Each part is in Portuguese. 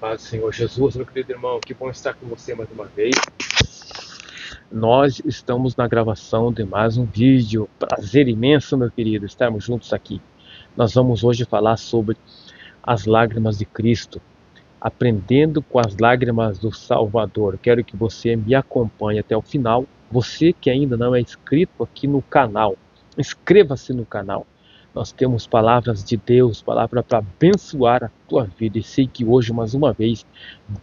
Paz do Senhor Jesus, meu querido irmão, que bom estar com você mais uma vez. Nós estamos na gravação de mais um vídeo. Prazer imenso, meu querido, estarmos juntos aqui. Nós vamos hoje falar sobre as lágrimas de Cristo, aprendendo com as lágrimas do Salvador. Quero que você me acompanhe até o final. Você que ainda não é inscrito aqui no canal, inscreva-se no canal. Nós temos palavras de Deus, palavra para abençoar a tua vida. E sei que hoje, mais uma vez,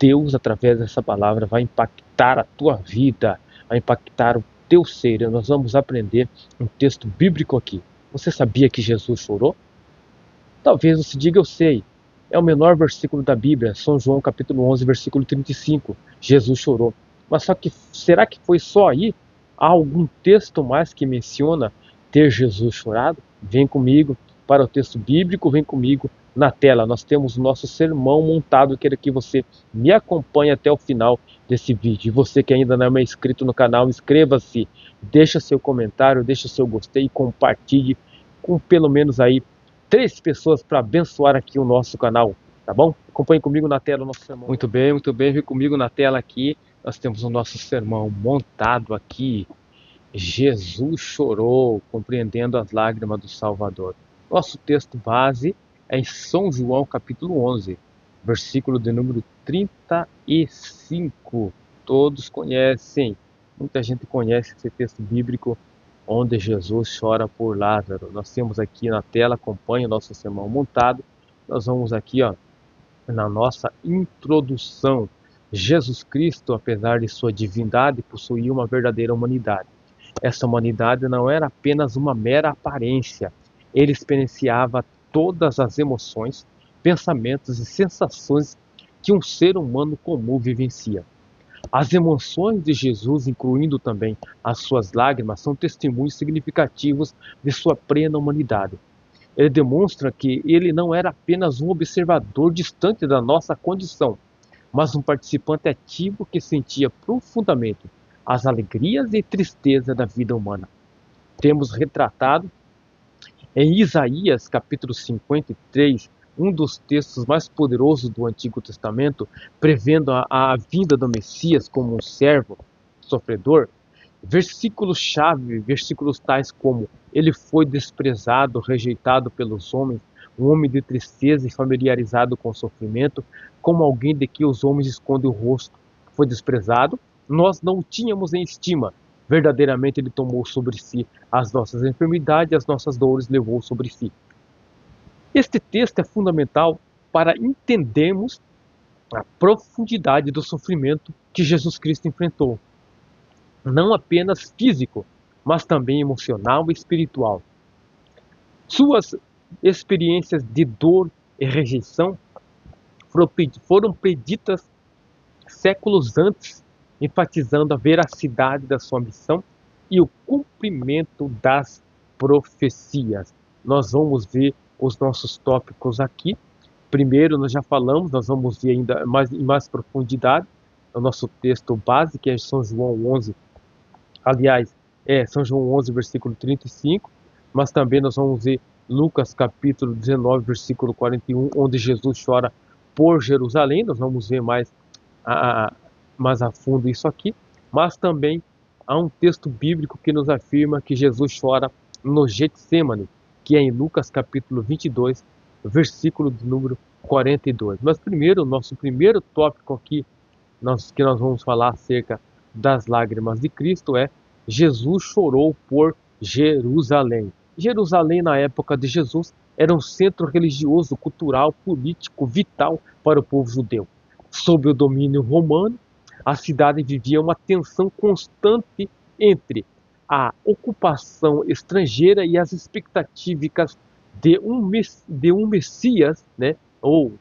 Deus, através dessa palavra, vai impactar a tua vida, vai impactar o teu ser. E nós vamos aprender um texto bíblico aqui. Você sabia que Jesus chorou? Talvez você diga, eu sei. É o menor versículo da Bíblia, São João capítulo 11, versículo 35. Jesus chorou. Mas só que, será que foi só aí? Há algum texto mais que menciona ter Jesus chorado? Vem comigo para o texto bíblico, vem comigo na tela. Nós temos o nosso sermão montado. Quero que você me acompanhe até o final desse vídeo. E você que ainda não é inscrito no canal, inscreva-se, deixa seu comentário, deixa seu gostei e compartilhe com pelo menos aí 3 pessoas para abençoar aqui o nosso canal, tá bom? Acompanhe comigo na tela o nosso sermão. Muito bem, vem comigo na tela aqui. Nós temos o nosso sermão montado aqui. Jesus chorou, compreendendo as lágrimas do Salvador. Nosso texto base é em São João capítulo 11, versículo de número 35. Todos conhecem, muita gente conhece esse texto bíblico, onde Jesus chora por Lázaro. Nós temos aqui na tela, acompanhe o nosso sermão montado. Nós vamos aqui, na nossa introdução. Jesus Cristo, apesar de sua divindade, possuía uma verdadeira humanidade. Essa humanidade não era apenas uma mera aparência. Ele experienciava todas as emoções, pensamentos e sensações que um ser humano comum vivencia. As emoções de Jesus, incluindo também as suas lágrimas, são testemunhos significativos de sua plena humanidade. Ele demonstra que ele não era apenas um observador distante da nossa condição, mas um participante ativo que sentia profundamente as alegrias e tristezas da vida humana. Temos retratado em Isaías capítulo 53, um dos textos mais poderosos do Antigo Testamento, prevendo a vinda do Messias como um servo sofredor, versículos-chave, versículos tais como: ele foi desprezado, rejeitado pelos homens, um homem de tristeza e familiarizado com o sofrimento, como alguém de que os homens escondem o rosto. Foi desprezado, nós não o tínhamos em estima. Verdadeiramente ele tomou sobre si as nossas enfermidades e as nossas dores levou sobre si. Este texto é fundamental para entendermos a profundidade do sofrimento que Jesus Cristo enfrentou. Não apenas físico, mas também emocional e espiritual. Suas experiências de dor e rejeição foram preditas séculos antes, enfatizando a veracidade da sua missão e o cumprimento das profecias. Nós vamos ver os nossos tópicos aqui. Primeiro, nós já falamos, nós vamos ver ainda em mais profundidade o nosso texto base, que é São João 11. Aliás, São João 11, versículo 35, mas também nós vamos ver Lucas capítulo 19, versículo 41, onde Jesus chora por Jerusalém. Nós vamos ver mais a fundo isso aqui, mas também há um texto bíblico que nos afirma que Jesus chora no Getsêmani, que é em Lucas capítulo 22, versículo de número 42. Mas primeiro, nosso primeiro tópico aqui, que nós vamos falar acerca das lágrimas de Cristo, é: Jesus chorou por Jerusalém. Jerusalém, na época de Jesus, era um centro religioso, cultural, político, vital para o povo judeu. Sob o domínio romano, a cidade vivia uma tensão constante entre a ocupação estrangeira e as expectativas de um Messias, ou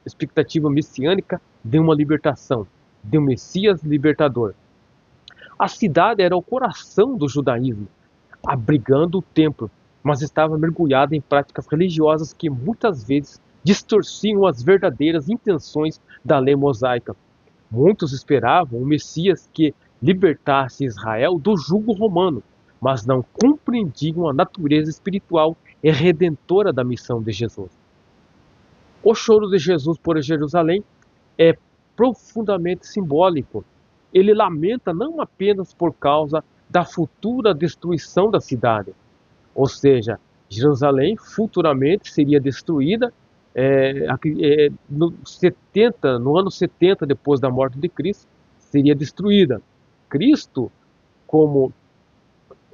expectativa messiânica de uma libertação, de um Messias libertador. A cidade era o coração do judaísmo, abrigando o templo, mas estava mergulhada em práticas religiosas que muitas vezes distorciam as verdadeiras intenções da lei mosaica. Muitos esperavam um Messias que libertasse Israel do jugo romano, mas não compreendiam a natureza espiritual e redentora da missão de Jesus. O choro de Jesus por Jerusalém é profundamente simbólico. Ele lamenta não apenas por causa da futura destruição da cidade, ou seja, Jerusalém futuramente seria destruída no ano 70 depois da morte de Cristo, seria destruída. Cristo, como,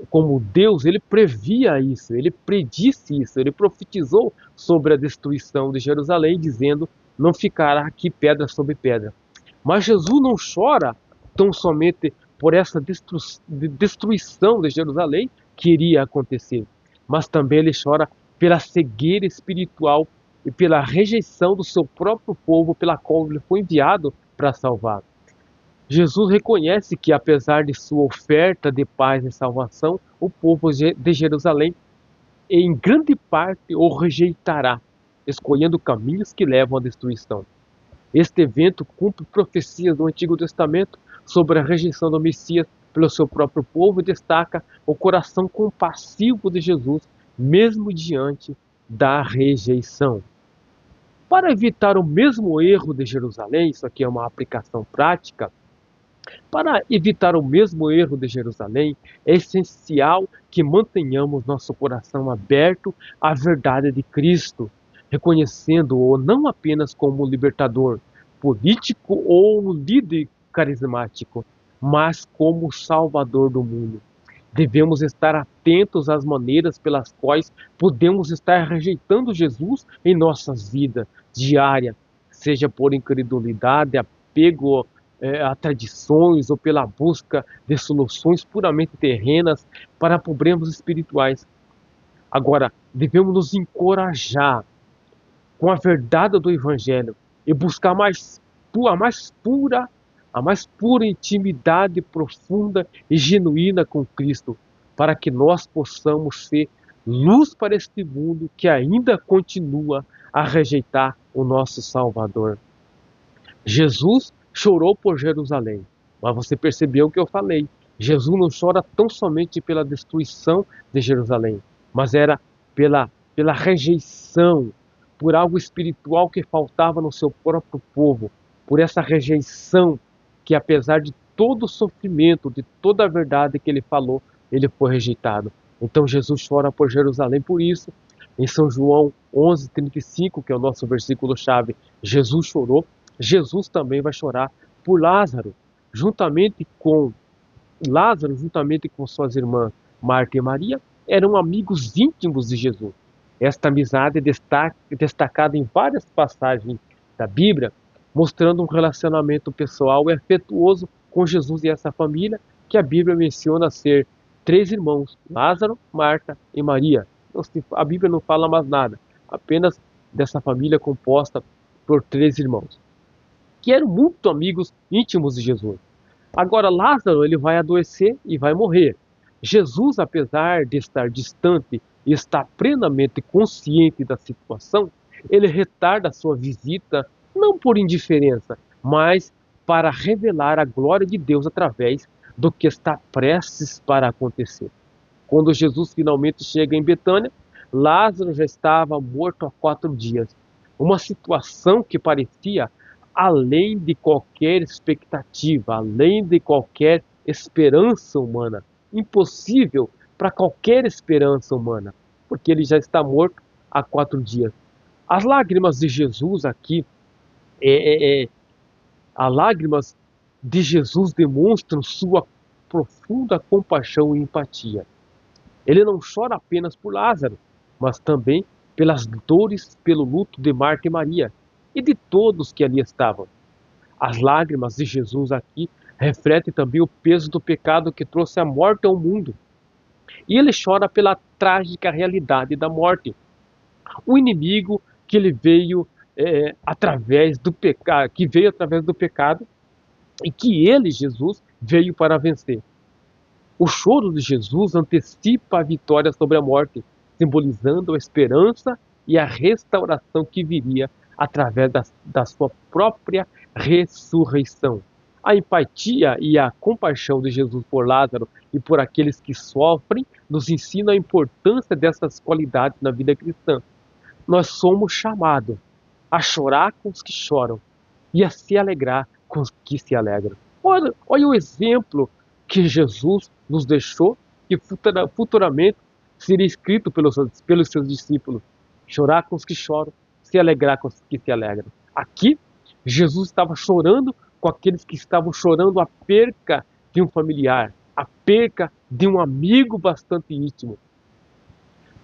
como Deus, ele previa isso, ele predisse isso, ele profetizou sobre a destruição de Jerusalém, dizendo: não ficará aqui pedra sobre pedra. Mas Jesus não chora tão somente por essa destruição de Jerusalém que iria acontecer, mas também ele chora pela cegueira espiritual e pela rejeição do seu próprio povo, pela qual ele foi enviado para salvar. Jesus reconhece que, apesar de sua oferta de paz e salvação, o povo de Jerusalém, em grande parte, o rejeitará, escolhendo caminhos que levam à destruição. Este evento cumpre profecias do Antigo Testamento sobre a rejeição do Messias pelo seu próprio povo e destaca o coração compassivo de Jesus, mesmo diante da rejeição. Para evitar o mesmo erro de Jerusalém, isso aqui é uma aplicação prática, para evitar o mesmo erro de Jerusalém, é essencial que mantenhamos nosso coração aberto à verdade de Cristo, reconhecendo-o não apenas como libertador, político ou um líder carismático, mas como Salvador do mundo. Devemos estar atentos às maneiras pelas quais podemos estar rejeitando Jesus em nossas vidas diárias, seja por incredulidade, apego a tradições ou pela busca de soluções puramente terrenas para problemas espirituais. Agora, devemos nos encorajar com a verdade do Evangelho e buscar a mais pura intimidade profunda e genuína com Cristo, para que nós possamos ser luz para este mundo que ainda continua a rejeitar o nosso Salvador. Jesus chorou por Jerusalém, mas você percebeu o que eu falei. Jesus não chora tão somente pela destruição de Jerusalém, mas era pela rejeição, por algo espiritual que faltava no seu próprio povo, por essa rejeição que, apesar de todo o sofrimento, de toda a verdade que ele falou, ele foi rejeitado. Então Jesus chora por Jerusalém por isso. Em São João 11:35, que é o nosso versículo-chave, Jesus chorou. Jesus também vai chorar por Lázaro, juntamente com suas irmãs Marta e Maria, eram amigos íntimos de Jesus. Esta amizade é destacada em várias passagens da Bíblia, mostrando um relacionamento pessoal e afetuoso com Jesus e essa família, que a Bíblia menciona ser 3 irmãos: Lázaro, Marta e Maria. A Bíblia não fala mais nada, apenas dessa família composta por 3 irmãos, que eram muito amigos íntimos de Jesus. Agora Lázaro, ele vai adoecer e vai morrer. Jesus, apesar de estar distante e estar plenamente consciente da situação, ele retarda a sua visita não por indiferença, mas para revelar a glória de Deus através do que está prestes para acontecer. Quando Jesus finalmente chega em Betânia, Lázaro já estava morto há 4 dias. Uma situação que parecia além de qualquer expectativa, além de qualquer esperança humana. Impossível para qualquer esperança humana, porque ele já está morto há 4 dias. As lágrimas de Jesus aqui, as lágrimas de Jesus demonstram sua profunda compaixão e empatia. Ele não chora apenas por Lázaro, mas também pelas dores, pelo luto de Marta e Maria e de todos que ali estavam. As lágrimas de Jesus aqui refletem também o peso do pecado que trouxe a morte ao mundo. E ele chora pela trágica realidade da morte. O inimigo que ele veio através do pecado, e que ele, Jesus, veio para vencer. O choro de Jesus antecipa a vitória sobre a morte, simbolizando a esperança e a restauração que viria através da sua própria ressurreição. A empatia e a compaixão de Jesus por Lázaro e por aqueles que sofrem nos ensina a importância dessas qualidades na vida cristã. Nós somos chamados a chorar com os que choram e a se alegrar com os que se alegram. Olha o exemplo que Jesus nos deixou, que futuramente seria escrito pelos seus discípulos. Chorar com os que choram, se alegrar com os que se alegram. Aqui, Jesus estava chorando com aqueles que estavam chorando a perca de um familiar, a perca de um amigo bastante íntimo.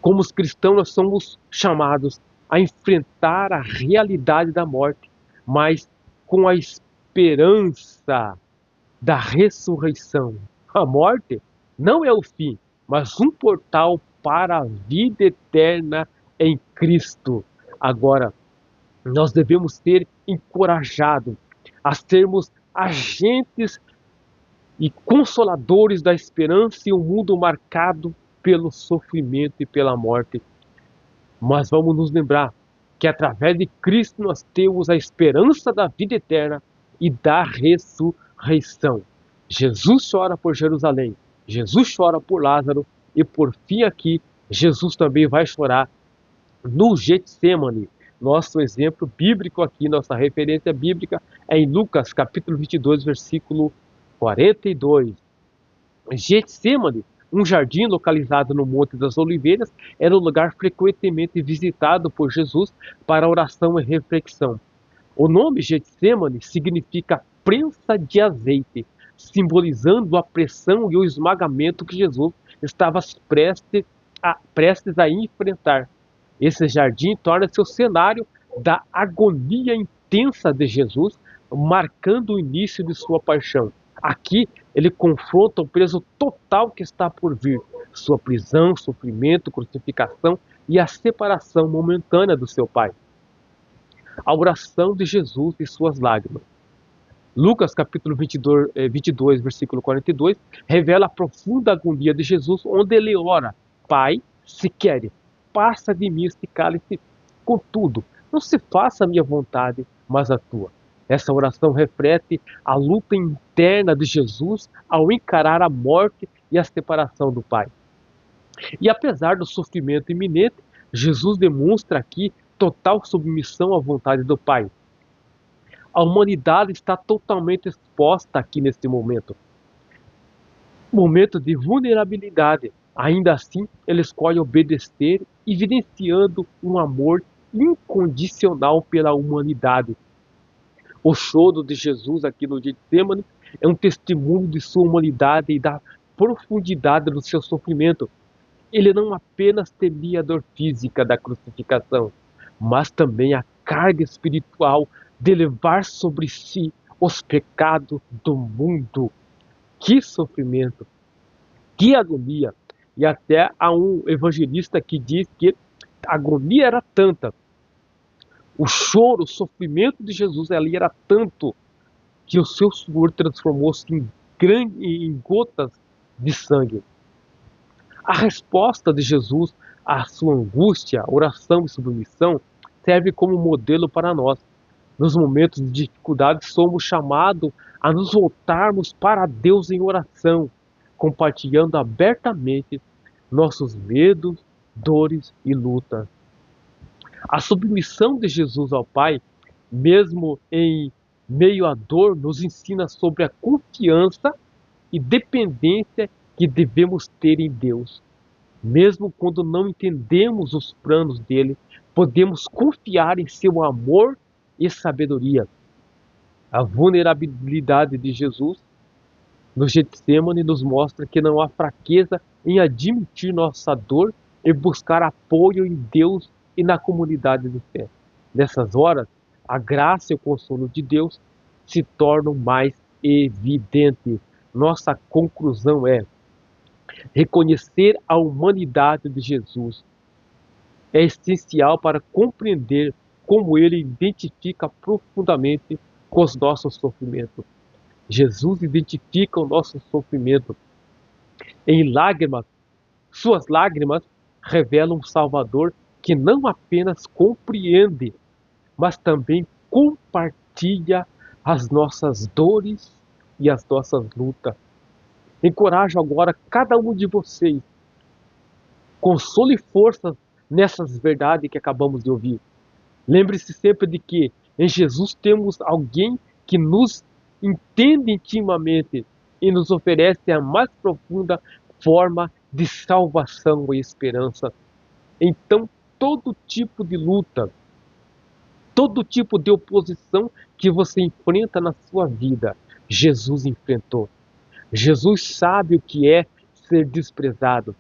Como os cristãos, nós somos chamados a enfrentar a realidade da morte, mas com a esperança da ressurreição. A morte não é o fim, mas um portal para a vida eterna em Cristo. Agora, nós devemos ser encorajados a sermos agentes e consoladores da esperança em um mundo marcado pelo sofrimento e pela morte. Mas vamos nos lembrar que através de Cristo nós temos a esperança da vida eterna e da ressurreição. Jesus chora por Jerusalém, Jesus chora por Lázaro e por fim aqui, Jesus também vai chorar no Getsêmani. Nosso exemplo bíblico aqui, nossa referência bíblica é em Lucas capítulo 22, versículo 42. Getsêmani, um jardim localizado no Monte das Oliveiras, era um lugar frequentemente visitado por Jesus para oração e reflexão. O nome Getsêmani significa prensa de azeite, simbolizando a pressão e o esmagamento que Jesus estava prestes a enfrentar. Esse jardim torna-se o cenário da agonia intensa de Jesus, marcando o início de sua paixão. Aqui, ele confronta o peso total que está por vir, sua prisão, sofrimento, crucificação e a separação momentânea do seu Pai. A oração de Jesus e suas lágrimas. Lucas capítulo 22, versículo 42, revela a profunda agonia de Jesus, onde ele ora: Pai, se queres, passa de mim este cálice, contudo, não se faça a minha vontade, mas a tua. Essa oração reflete a luta interna de Jesus ao encarar a morte e a separação do Pai. E apesar do sofrimento iminente, Jesus demonstra aqui total submissão à vontade do Pai. A humanidade está totalmente exposta aqui neste momento. Momento de vulnerabilidade. Ainda assim, ele escolhe obedecer, evidenciando um amor incondicional pela humanidade. O choro de Jesus aqui no Getsêmani é um testemunho de sua humanidade e da profundidade do seu sofrimento. Ele não apenas temia a dor física da crucificação, mas também a carga espiritual de levar sobre si os pecados do mundo. Que sofrimento, que agonia! E até há um evangelista que diz que a agonia era tanta, o choro, o sofrimento de Jesus ali era tanto que o seu suor transformou-se em gotas de sangue. A resposta de Jesus à sua angústia, oração e submissão serve como modelo para nós. Nos momentos de dificuldade, somos chamados a nos voltarmos para Deus em oração, compartilhando abertamente nossos medos, dores e lutas. A submissão de Jesus ao Pai, mesmo em meio à dor, nos ensina sobre a confiança e dependência que devemos ter em Deus. Mesmo quando não entendemos os planos dele, podemos confiar em seu amor e sabedoria. A vulnerabilidade de Jesus no Getsêmani nos mostra que não há fraqueza em admitir nossa dor e buscar apoio em Deus e na comunidade de fé. Nessas horas, a graça e o consolo de Deus se tornam mais evidentes. Nossa conclusão é: reconhecer a humanidade de Jesus é essencial para compreender como ele identifica profundamente com os nossos sofrimentos. Jesus identifica o nosso sofrimento em lágrimas. Suas lágrimas revelam um Salvador que não apenas compreende, mas também compartilha as nossas dores e as nossas lutas. Encorajo agora cada um de vocês, console forças nessas verdades que acabamos de ouvir. Lembre-se sempre de que Em Jesus temos alguém que nos entende intimamente e nos oferece a mais profunda forma de salvação e esperança. Então, todo tipo de luta, todo tipo de oposição que você enfrenta na sua vida, Jesus enfrentou. Jesus sabe o que é ser desprezado.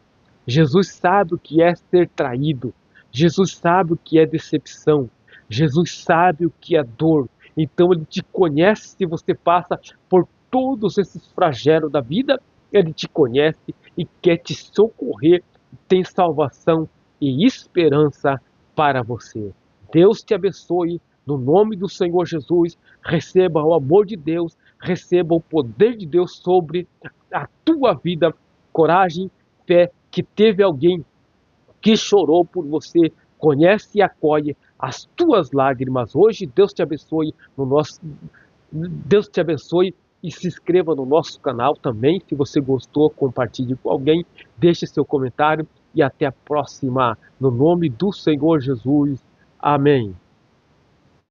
Jesus sabe o que é ser traído. Jesus sabe o que é decepção. Jesus sabe o que é dor. Então ele te conhece se você passa por todos esses flagelos da vida. Ele te conhece e quer te socorrer. Tem salvação e esperança para você. Deus te abençoe. No nome do Senhor Jesus, receba o amor de Deus, receba o poder de Deus sobre a tua vida. Coragem, fé, que teve alguém que chorou por você, conhece e acolhe as tuas lágrimas. Hoje, Deus te abençoe Deus te abençoe e se inscreva no nosso canal também. Se você gostou, compartilhe com alguém, deixe seu comentário e até a próxima. No nome do Senhor Jesus. Amém.